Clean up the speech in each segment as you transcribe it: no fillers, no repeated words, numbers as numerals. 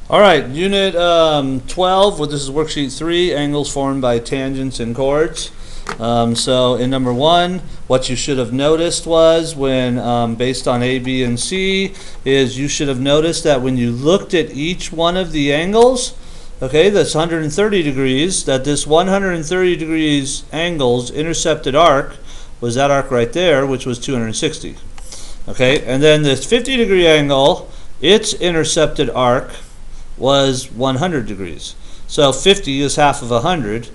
All right, Unit 12, this is Worksheet 3, angles formed by tangents and chords. So in number 1, what you should have noticed was when, based on A, B, and C, is you should have noticed that when you looked at each one of the angles, okay, that's 130 degrees, that this 130 degrees angle's intercepted arc was that arc right there, which was 260. Okay, and then this 50 degree angle, its intercepted arc was 100 degrees. So 50 is half of 100,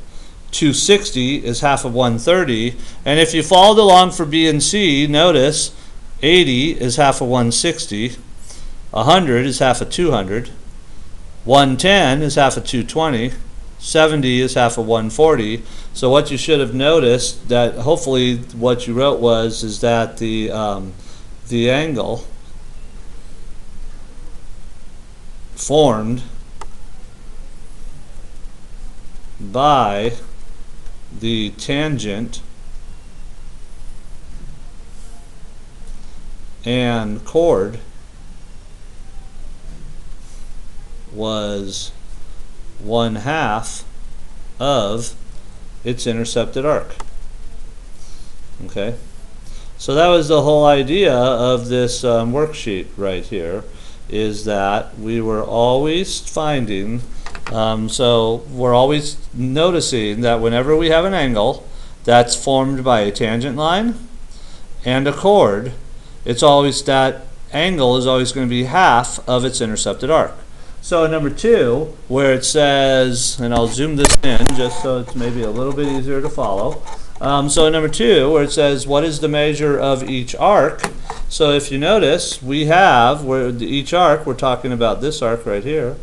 260 is half of 130, and if you followed along for B and C, notice 80 is half of 160, 100 is half of 200, 110 is half of 220, 70 is half of 140. So what you should have noticed, that hopefully what you wrote was, is that the angle formed by the tangent and chord was 1/2 of its intercepted arc. Okay, so that was the whole idea of this worksheet right here, is that we were always finding, so we're always noticing that whenever we have an angle that's formed by a tangent line and a chord, it's always, that angle is always going to be half of its intercepted arc. So in number 2, where it says, and I'll zoom this in just so it's maybe a little bit easier to follow. So in number 2, where it says, what is the measure of each arc? So if you notice, we have, where each arc, we're talking about this arc right here,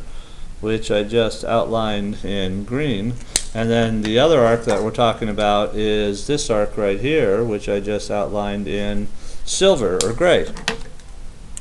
which I just outlined in green. And then the other arc that we're talking about is this arc right here, which I just outlined in silver or gray.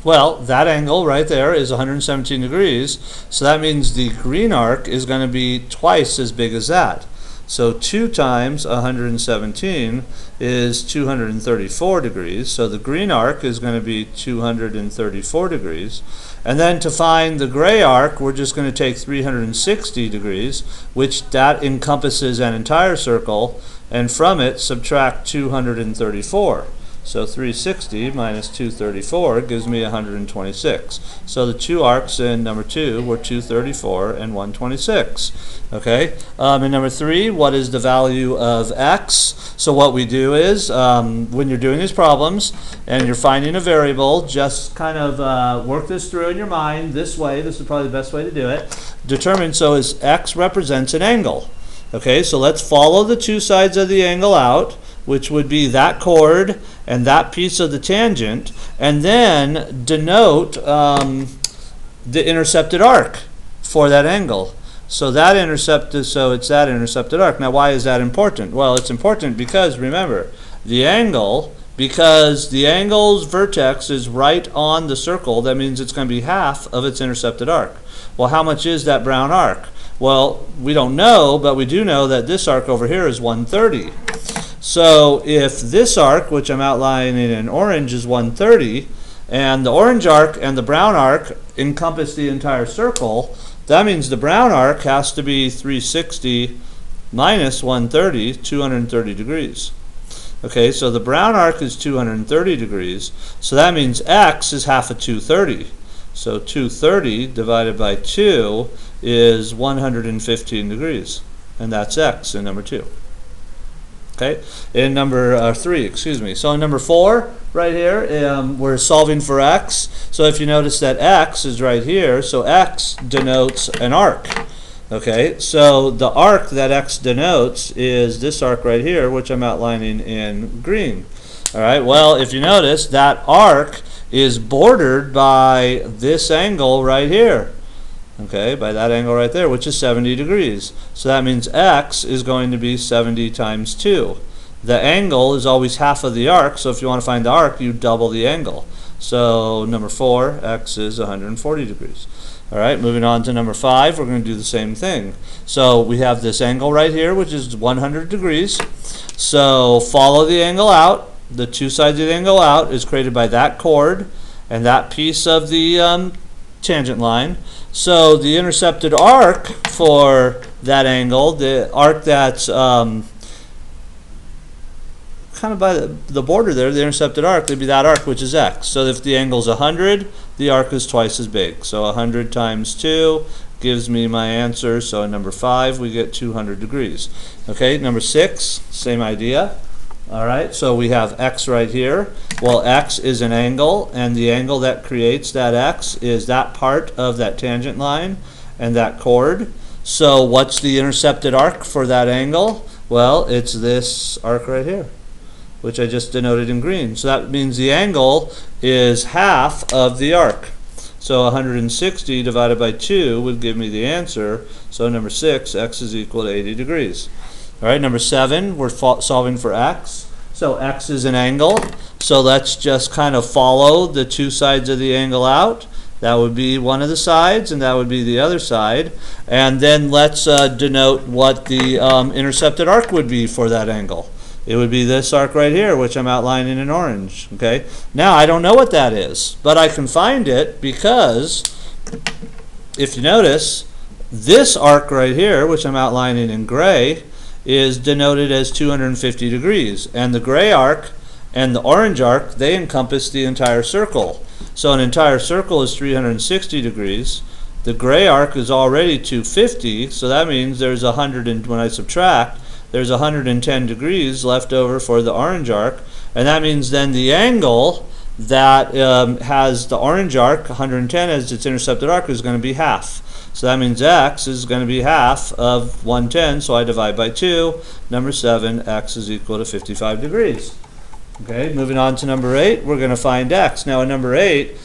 Well, that angle right there is 117 degrees, so that means the green arc is going to be twice as big as that. So 2 times 117 is 234 degrees, so the green arc is going to be 234 degrees. And then to find the gray arc, we're just going to take 360 degrees, which that encompasses an entire circle, and from it subtract 234. So 360 minus 234 gives me 126. So the two arcs in number 2 were 234 and 126. Okay. In number 3, what is the value of x? So what we do is, when you're doing these problems and you're finding a variable, just kind of work this through in your mind this way. This is probably the best way to do it. Determine, so is x represents an angle. Okay, so let's follow the two sides of the angle out, which would be that chord and that piece of the tangent, and then denote the intercepted arc for that angle. So that intercepted, so it's that intercepted arc. Now why is that important? Well, it's important because, remember, the angle, because the angle's vertex is right on the circle, that means it's going to be half of its intercepted arc. Well, how much is that brown arc? Well, we don't know, but we do know that this arc over here is 130. So if this arc, which I'm outlining in orange, is 130, and the orange arc and the brown arc encompass the entire circle, that means the brown arc has to be 360 minus 130, 230 degrees. Okay, so the brown arc is 230 degrees, so that means x is half of 230. So 230 divided by 2 is 115 degrees, and that's x in number 2. Okay, in number 3, excuse me. So in number 4, right here, we're solving for x. So if you notice that x is right here, so x denotes an arc. Okay, so the arc that x denotes is this arc right here, which I'm outlining in green. All right, well, if you notice, that arc is bordered by this angle right here. Okay, by that angle right there, which is 70 degrees. So that means x is going to be 70 times 2. The angle is always half of the arc, so if you want to find the arc, you double the angle. So number 4, x is 140 degrees. All right, moving on to number 5, we're going to do the same thing. So we have this angle right here, which is 100 degrees. So follow the angle out. The two sides of the angle out is created by that chord and that piece of the tangent line. So the intercepted arc for that angle, the arc that's kind of by the border there, the intercepted arc, would be that arc, which is x. So if the angle's 100, the arc is twice as big. So 100 times 2 gives me my answer. So in number 5, we get 200 degrees. Okay, number 6, same idea. All right, so we have x right here. Well, x is an angle, and the angle that creates that x is that part of that tangent line and that chord. So what's the intercepted arc for that angle? Well, it's this arc right here, which I just denoted in green. So that means the angle is half of the arc. So 160 divided by 2 would give me the answer. So number 6, x is equal to 80 degrees. All right, number 7, we're solving for x. So x is an angle. So let's just kind of follow the two sides of the angle out. That would be one of the sides, and that would be the other side. And then let's denote what the intercepted arc would be for that angle. It would be this arc right here, which I'm outlining in orange. Okay. Now I don't know what that is, but I can find it because if you notice, this arc right here, which I'm outlining in gray, is denoted as 250 degrees. And the gray arc and the orange arc, they encompass the entire circle. So an entire circle is 360 degrees. The gray arc is already 250, so that means there's 100, and when I subtract, there's 110 degrees left over for the orange arc. And that means then the angle that has the orange arc, 110 as its intercepted arc, is going to be half. So that means x is going to be half of 110, so I divide by 2. Number 7, x is equal to 55 degrees. Okay, moving on to number 8, we're going to find x. Now in number 8,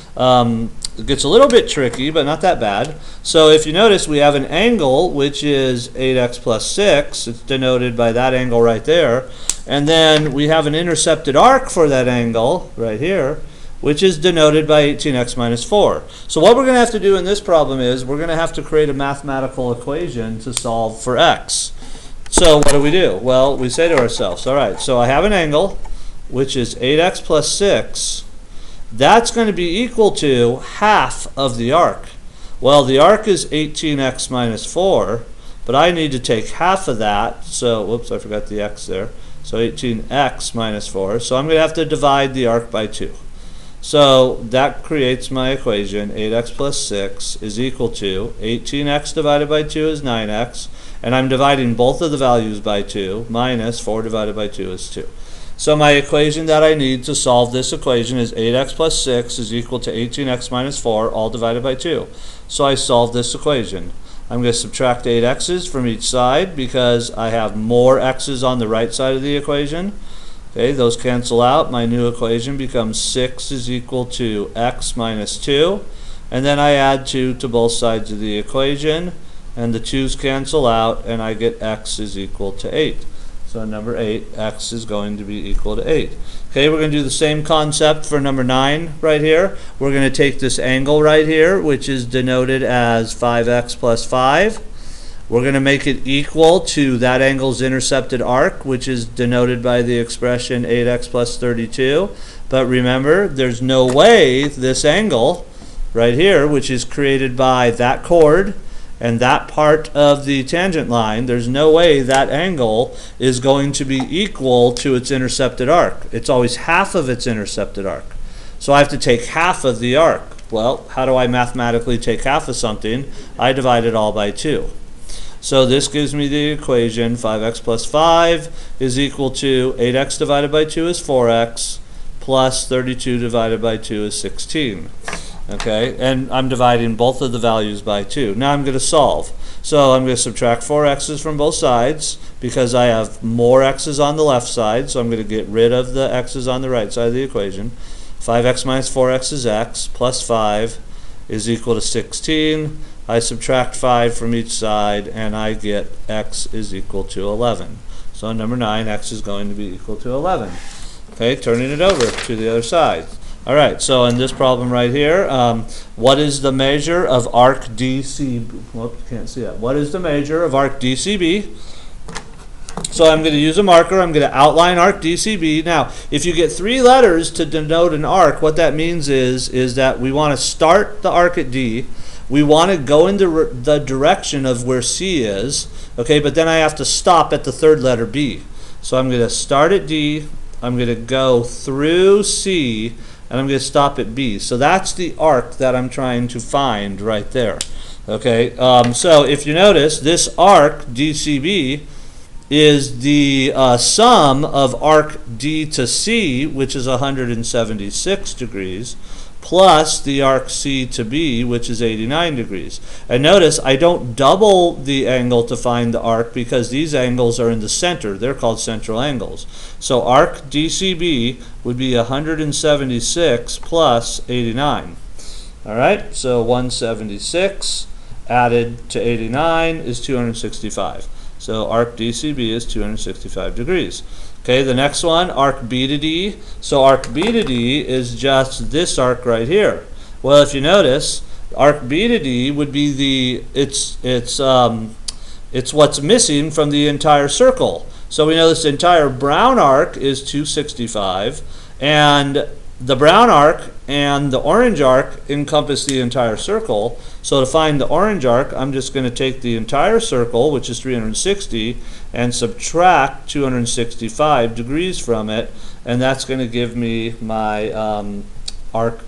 it gets a little bit tricky, but not that bad. So if you notice, we have an angle, which is 8x plus 6. It's denoted by that angle right there. And then we have an intercepted arc for that angle right here, which is denoted by 18x minus 4. So what we're going to have to do in this problem is we're going to have to create a mathematical equation to solve for x. So what do? Well, we say to ourselves, all right, so I have an angle, which is 8x plus 6. That's going to be equal to half of the arc. Well, the arc is 18x minus 4, but I need to take half of that. So, whoops, I forgot the x there. So 18x minus 4. So I'm going to have to divide the arc by 2. So that creates my equation. 8x plus 6 is equal to 18x divided by 2 is 9x, and I'm dividing both of the values by 2, minus 4 divided by 2 is 2. So my equation that I need to solve this equation is 8x plus 6 is equal to 18x minus 4, all divided by 2. So I solve this equation. I'm going to subtract 8 x's from each side because I have more x's on the right side of the equation. Okay, those cancel out. My new equation becomes 6 is equal to x minus 2. And then I add 2 to both sides of the equation. And the 2's cancel out, and I get x is equal to 8. So number 8, x is going to be equal to 8. Okay, we're going to do the same concept for number 9 right here. We're going to take this angle right here, which is denoted as 5x plus 5. We're going to make it equal to that angle's intercepted arc, which is denoted by the expression 8x plus 32. But remember, there's no way this angle right here, which is created by that chord and that part of the tangent line, there's no way that angle is going to be equal to its intercepted arc. It's always half of its intercepted arc. So I have to take half of the arc. Well, how do I mathematically take half of something? I divide it all by 2. So this gives me the equation 5x plus 5 is equal to 8x divided by 2 is 4x plus 32 divided by 2 is 16. Okay, and I'm dividing both of the values by 2. Now I'm going to solve. So I'm going to subtract 4 x's from both sides because I have more x's on the left side, so I'm going to get rid of the x's on the right side of the equation. 5x minus 4x is x, plus 5 is equal to 16. I subtract 5 from each side, and I get x is equal to 11. So on number 9, x is going to be equal to 11. Okay, turning it over to the other side. All right, so in this problem right here, what is the measure of arc DCB? Whoops, can't see that. What is the measure of arc DCB? So I'm going to use a marker. I'm going to outline arc DCB. Now, if you get 3 letters to denote an arc, what that means is that we want to start the arc at D. We want to go in the direction of where C is, okay, but then I have to stop at the 3rd letter B. So I'm going to start at D, I'm going to go through C, and I'm going to stop at B. So that's the arc that I'm trying to find right there. Okay, so if you notice, this arc, DCB, is the sum of arc D to C, which is 176 degrees, plus the arc C to B, which is 89 degrees. And notice I don't double the angle to find the arc because these angles are in the center. They're called central angles. So arc DCB would be 176 plus 89. All right, so 176 added to 89 is 265. So arc DCB is 265 degrees. Okay, the next one, arc B to D. So arc B to D is just this arc right here. Well, if you notice, arc B to D would be it's what's missing from the entire circle. So we know this entire brown arc is 265, and the brown arc and the orange arc encompass the entire circle. So to find the orange arc, I'm just going to take the entire circle, which is 360, and subtract 265 degrees from it, and that's going to give me my arc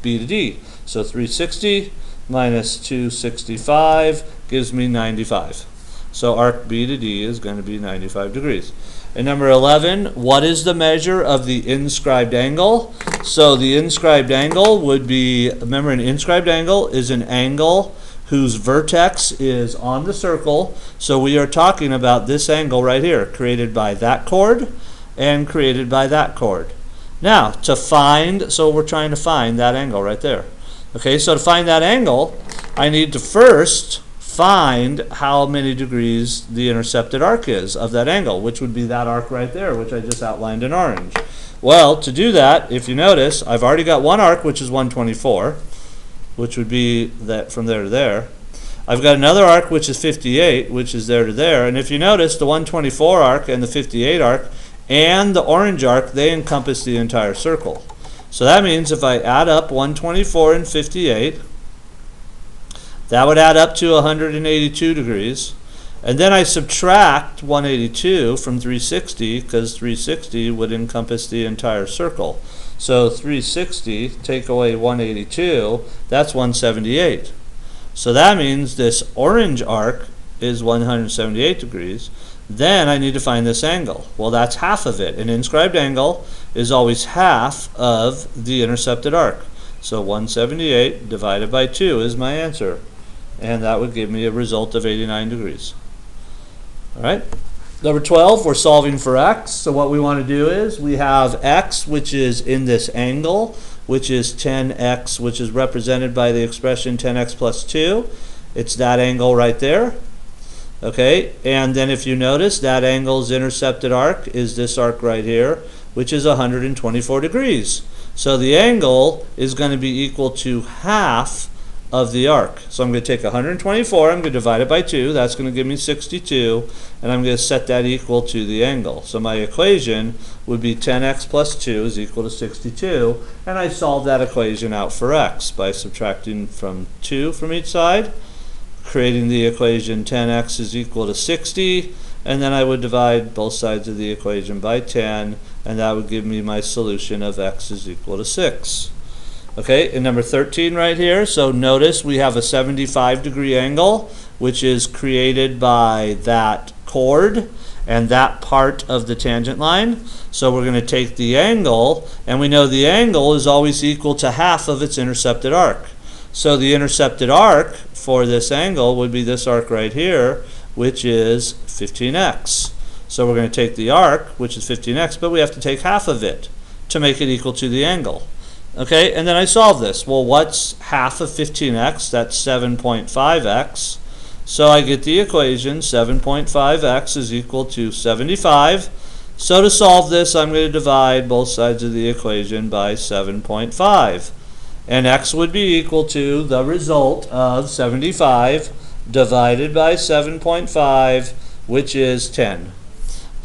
B to D. So 360 minus 265 gives me 95. So arc B to D is going to be 95 degrees. And number 11, what is the measure of the inscribed angle? So the inscribed angle would be, remember, an inscribed angle is an angle whose vertex is on the circle. So we are talking about this angle right here, created by that chord and created by that chord. Now, to find, so we're trying to find that angle right there. Okay, so to find that angle, I need to first find how many degrees the intercepted arc is of that angle, which would be that arc right there, which I just outlined in orange. Well, to do that, if you notice, I've already got one arc, which is 124, which would be that from there to there. I've got another arc, which is 58, which is there to there. And if you notice, the 124 arc and the 58 arc and the orange arc, they encompass the entire circle. So that means if I add up 124 and 58, that would add up to 182 degrees. And then I subtract 182 from 360 because 360 would encompass the entire circle. So 360, take away 182, that's 178. So that means this orange arc is 178 degrees. Then I need to find this angle. Well, that's half of it. An inscribed angle is always half of the intercepted arc. So 178 divided by 2 is my answer. And that would give me a result of 89 degrees. All right. Number 12, we're solving for x. So what we want to do is we have x, which is in this angle, which is 10x, which is represented by the expression 10x plus 2. It's that angle right there. Okay, and then if you notice, that angle's intercepted arc is this arc right here, which is 124 degrees. So the angle is going to be equal to half of the arc. So I'm going to take 124, I'm going to divide it by 2, that's going to give me 62, and I'm going to set that equal to the angle. So my equation would be 10x plus 2 is equal to 62, and I solve that equation out for x by subtracting from 2 from each side, creating the equation 10x is equal to 60, and then I would divide both sides of the equation by 10, and that would give me my solution of x is equal to 6. Okay, and number 13 right here, so notice we have a 75 degree angle, which is created by that chord and that part of the tangent line. So we're going to take the angle, and we know the angle is always equal to half of its intercepted arc. So the intercepted arc for this angle would be this arc right here, which is 15x. So we're going to take the arc, which is 15x, but we have to take half of it to make it equal to the angle. Okay, and then I solve this. Well, what's half of 15x? That's 7.5x. So I get the equation 7.5x is equal to 75. So to solve this, I'm going to divide both sides of the equation by 7.5. And x would be equal to the result of 75 divided by 7.5, which is 10.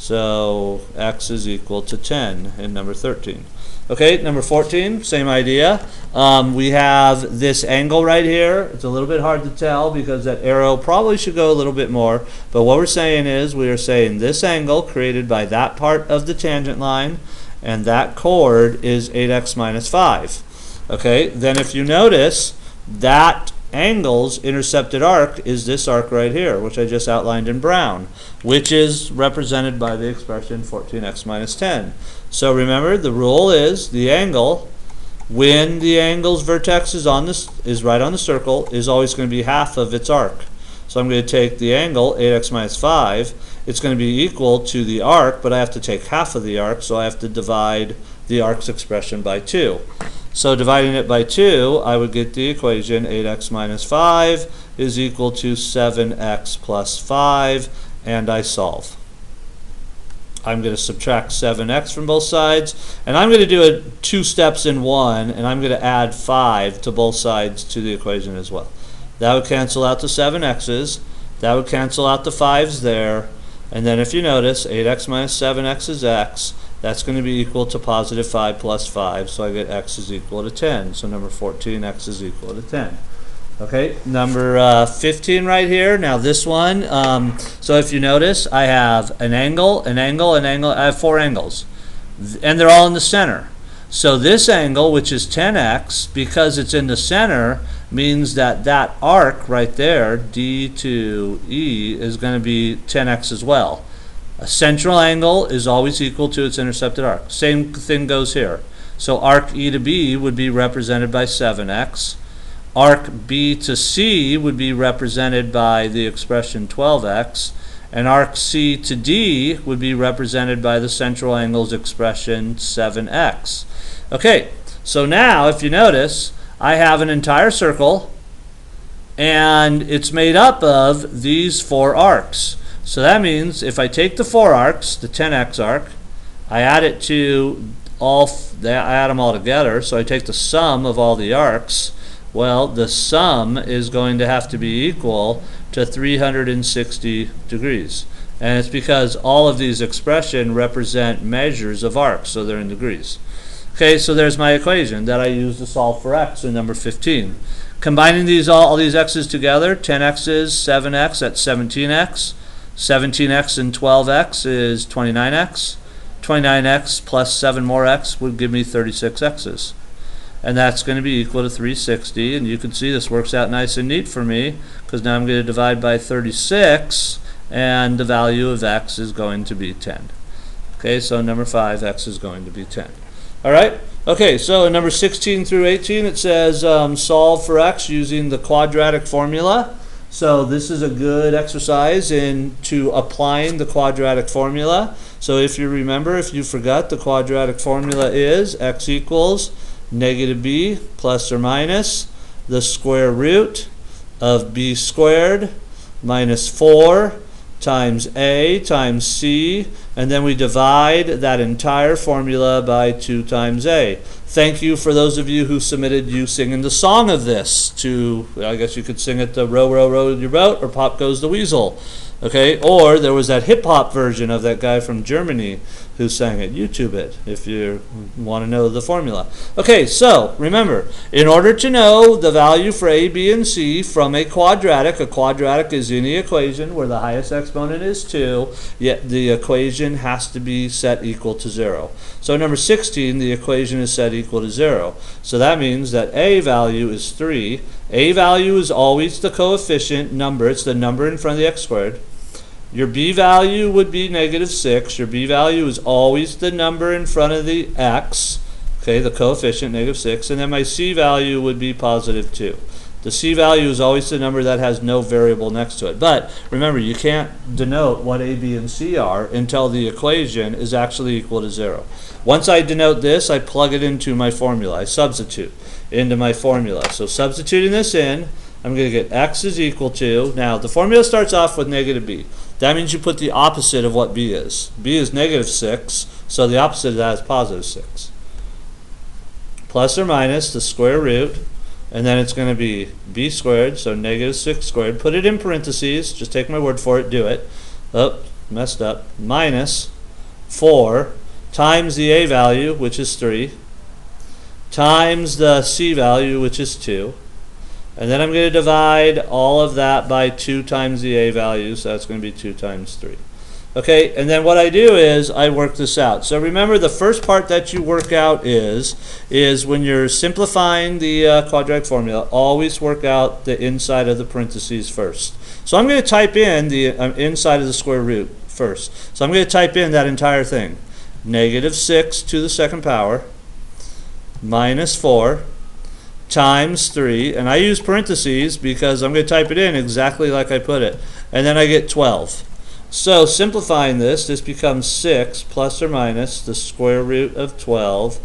So x is equal to 10 in number 13. Okay, number 14, same idea. We have this angle right here. It's a little bit hard to tell because that arrow probably should go a little bit more. But what we're saying is we are saying this angle created by that part of the tangent line and that chord is 8x minus 5. Okay, then if you notice, that angle's intercepted arc is this arc right here, which I just outlined in brown, which is represented by the expression 14x minus 10. So remember, the rule is the angle, when the angle's vertex is right on the circle, is always going to be half of its arc. So I'm going to take the angle, 8x minus 5. It's going to be equal to the arc, but I have to take half of the arc, so I have to divide the arc's expression by 2. So dividing it by 2, I would get the equation 8x minus 5 is equal to 7x plus 5, and I solve. I'm going to subtract 7x from both sides, and I'm going to do it 2 steps in one, and I'm going to add 5 to both sides to the equation as well. That would cancel out the 7x's, that would cancel out the 5's there, and then if you notice, 8x minus 7x is x. That's going to be equal to positive 5 plus 5, so I get x is equal to 10. So number 14, x is equal to 10. Okay, number 15 right here. Now this one, so if you notice, I have an angle, an angle, an angle. I have 4 angles, and they're all in the center. So this angle, which is 10x, because it's in the center, means that that arc right there, D to E, is going to be 10x as well. A central angle is always equal to its intercepted arc. Same thing goes here. So arc E to B would be represented by 7x. Arc B to C would be represented by the expression 12x. And arc C to D would be represented by the central angle's expression 7x. Okay, so now if you notice, I have an entire circle, and it's made up of these 4 arcs. So that means if I take the 4 arcs, the 10x arc, I add it to I add them all together, so I take the sum of all the arcs. Well, the sum is going to have to be equal to 360 degrees. And it's because all of these expressions represent measures of arcs, so they're in degrees. Okay, so there's my equation that I use to solve for x in number 15. Combining all these x's together, 10x's, 7x, that's 17x. 17x and 12x is 29x. 29x plus 7 more x would give me 36x's. And that's going to be equal to 360. And you can see this works out nice and neat for me, because now I'm going to divide by 36, and the value of x is going to be 10. Okay, so number 5, x is going to be 10. All right? Okay, so in number 16 through 18, it says solve for x using the quadratic formula. So this is a good exercise into applying the quadratic formula. So if you remember, if you forgot, the quadratic formula is x equals negative b plus or minus the square root of b squared minus 4 times a times c, and then we divide that entire formula by 2 times a. Thank you for those of you who submitted you singing the song of this to, I guess you could sing it to Row, Row, Row Your Boat, or Pop Goes the Weasel. Okay, or there was that hip-hop version of that guy from Germany who sang it. YouTube it if you want to know the formula. Okay, so remember, in order to know the value for a, b, and c from a quadratic is any equation where the highest exponent is 2, yet the equation has to be set equal to 0. So number 16, the equation is set equal to 0. So that means that a value is 3. A value is always the coefficient number. It's the number in front of the x squared. Your b value would be negative 6. Your b value is always the number in front of the x, okay, the coefficient, negative 6. And then my c value would be positive 2. The c value is always the number that has no variable next to it. But remember, you can't denote what a, b, and c are until the equation is actually equal to 0. Once I denote this, I plug it into my formula. I substitute into my formula. So substituting this in, I'm going to get x is equal to, now the formula starts off with negative b. That means you put the opposite of what b is. B is negative 6, so the opposite of that is positive 6. Plus or minus the square root, and then it's going to be b squared, so negative 6 squared. Put it in parentheses, just take my word for it, do it. Oh, messed up. Minus 4 times the a value, which is 3, times the c value, which is 2. And then I'm going to divide all of that by 2 times the a value, so that's going to be 2 times 3. Okay, and then what I do is I work this out. So remember, the first part that you work out is when you're simplifying the quadratic formula, always work out the inside of the parentheses first. So I'm going to type in the inside of the square root first. So I'm going to type in that entire thing. -6 to the second power minus 4 times 3, and I use parentheses because I'm going to type it in exactly like I put it, and then I get 12. So simplifying this becomes 6 plus or minus the square root of 12,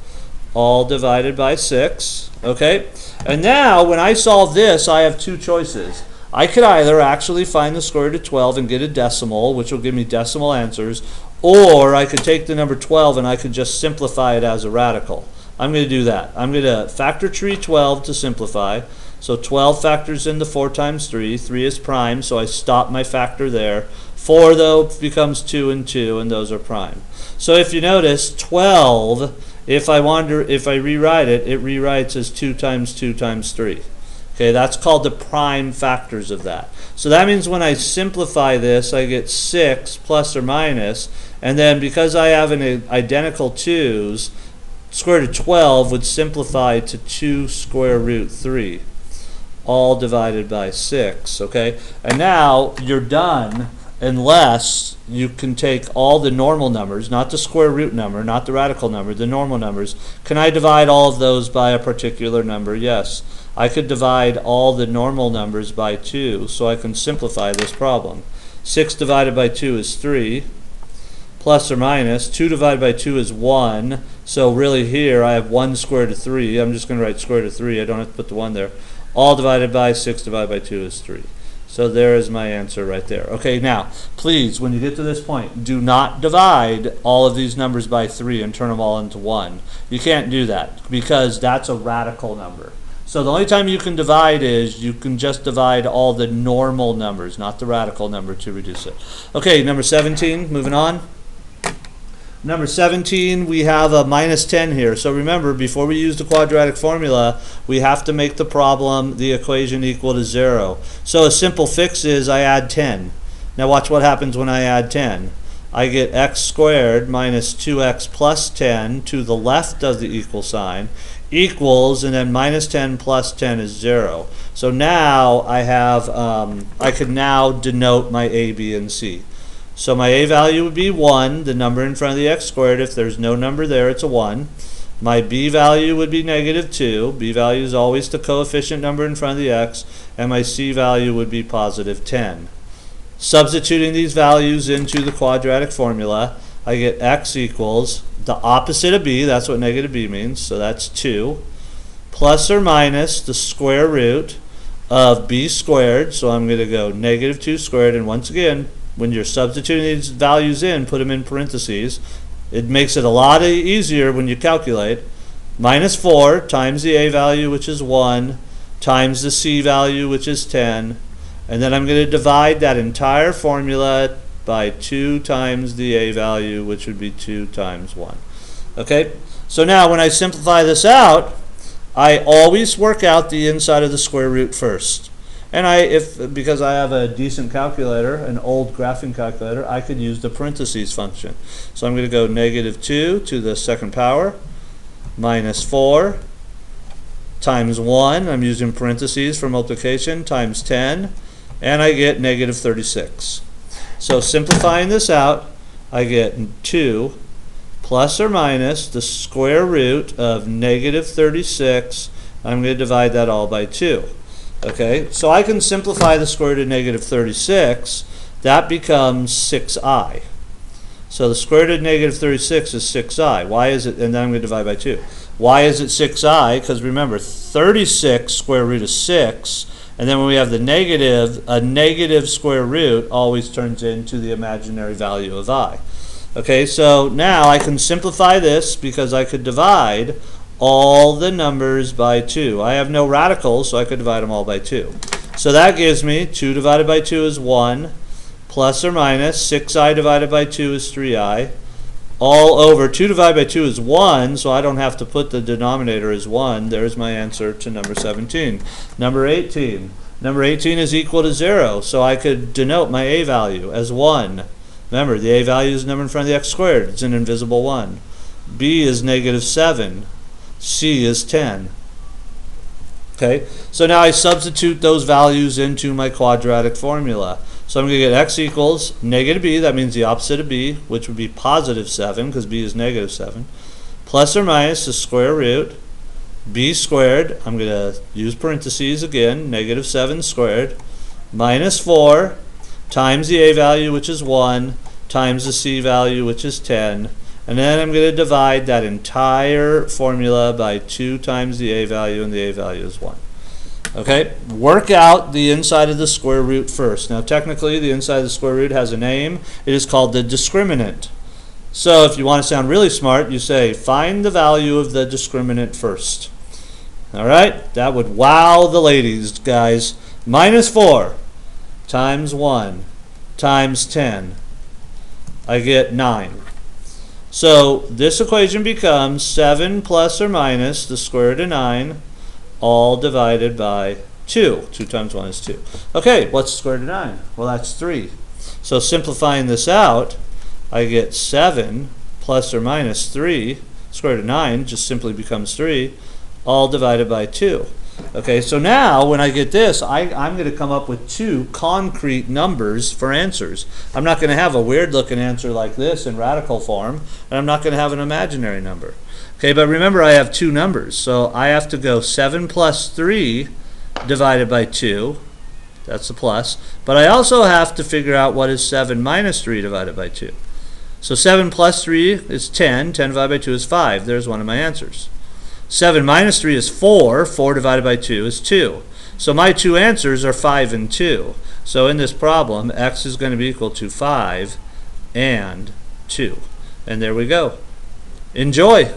all divided by 6. Okay, and now when I solve this, I have two choices. I could either actually find the square root of 12 and get a decimal, which will give me decimal answers, or I could take the number 12 and I could just simplify it as a radical. I'm going to do that. I'm going to factor tree 12 to simplify. So 12 factors into 4 times 3. 3 is prime, so I stop my factor there. 4, though, becomes 2 and 2, and those are prime. So if you notice, 12, if I rewrite it, it rewrites as 2 times 2 times 3. Okay, that's called the prime factors of that. So that means when I simplify this, I get 6 plus or minus, and then because I have an identical 2's, square root of 12 would simplify to 2 square root 3, all divided by 6. Okay, and now you're done, unless you can take all the normal numbers, not the square root number, not the radical number, the normal numbers. Can I divide all of those by a particular number? Yes. I could divide all the normal numbers by 2, so I can simplify this problem. 6 divided by 2 is 3, plus or minus. 2 divided by 2 is 1, so really here I have 1 square root of 3. I'm just going to write square root of 3. I don't have to put the 1 there. All divided by 6 divided by 2 is 3. So there is my answer right there. Okay, now, please, when you get to this point, do not divide all of these numbers by 3 and turn them all into 1. You can't do that because that's a radical number. So the only time you can divide is you can just divide all the normal numbers, not the radical number, to reduce it. Okay, number 17, moving on. Number 17, we have a minus 10 here. So remember, before we use the quadratic formula, we have to make the problem, the equation, equal to 0. So a simple fix is I add 10. Now watch what happens when I add 10. I get x squared minus 2x plus 10 to the left of the equal sign equals, and then minus 10 plus 10 is 0. So now I have, I can now denote my a, b, and c. So my a value would be 1, the number in front of the x squared. If there's no number there, it's a 1. My b value would be negative 2. B value is always the coefficient number in front of the x. And my c value would be positive 10. Substituting these values into the quadratic formula, I get x equals the opposite of b, that's what negative b means, so that's 2, plus or minus the square root of b squared, so I'm going to go negative 2 squared, and once again, when you're substituting these values in, put them in parentheses. It makes it a lot easier when you calculate. Minus 4 times the a value, which is 1, times the c value, which is 10, and then I'm going to divide that entire formula by 2 times the a value, which would be 2 times 1. Okay, so now when I simplify this out, I always work out the inside of the square root first. And because I have a decent calculator, an old graphing calculator, I could use the parentheses function. So I'm going to go negative 2 to the second power minus 4 times 1, I'm using parentheses for multiplication, times 10, and I get negative 36. So simplifying this out, I get 2 plus or minus the square root of negative 36. I'm going to divide that all by 2. Okay, so I can simplify the square root of negative 36. That becomes 6i. So the square root of negative 36 is 6i. Why is it? And then I'm going to divide by 2. Why is it 6i? Because remember, 36 square root of 6. And then when we have the negative, a negative square root always turns into the imaginary value of i. Okay, so now I can simplify this because I could divide all the numbers by 2. I have no radicals, so I could divide them all by 2. So that gives me 2 divided by 2 is 1, plus or minus 6i divided by 2 is 3i, all over 2 divided by 2 is 1, so I don't have to put the denominator as 1. There's my answer to number 17. Number 18. Number 18 is equal to 0, so I could denote my a value as 1. Remember, the a value is the number in front of the x squared. It's an invisible 1. B is negative 7. C is 10. Okay, so now I substitute those values into my quadratic formula. So I'm going to get x equals negative b, that means the opposite of b, which would be positive 7, because b is negative 7, plus or minus the square root, b squared, I'm going to use parentheses again, negative 7 squared, minus 4, times the a value, which is 1, times the c value, which is 10, and then I'm going to divide that entire formula by 2 times the a value, and the a value is 1. Okay, work out the inside of the square root first. Now technically the inside of the square root has a name. It is called the discriminant. So if you want to sound really smart, you say find the value of the discriminant first. Alright, that would wow the ladies, guys. Minus 4 times 1 times 10. I get 9. So this equation becomes 7 plus or minus the square root of 9, all divided by 2. 2 times 1 is 2. Okay, what's the square root of 9? Well, that's 3. So simplifying this out, I get 7 plus or minus 3, square root of 9 just simply becomes 3, all divided by 2. Okay, so now when I get this, I'm going to come up with 2 concrete numbers for answers. I'm not going to have a weird looking answer like this in radical form, and I'm not going to have an imaginary number. Okay, but remember I have 2 numbers, so I have to go 7 plus 3 divided by 2. That's the plus. But I also have to figure out what is 7 minus 3 divided by 2. So 7 plus 3 is 10. 10 divided by 2 is 5. There's one of my answers. 7 minus 3 is 4. 4 divided by 2 is 2. So my 2 answers are 5 and 2. So in this problem, x is going to be equal to 5 and 2. And there we go. Enjoy!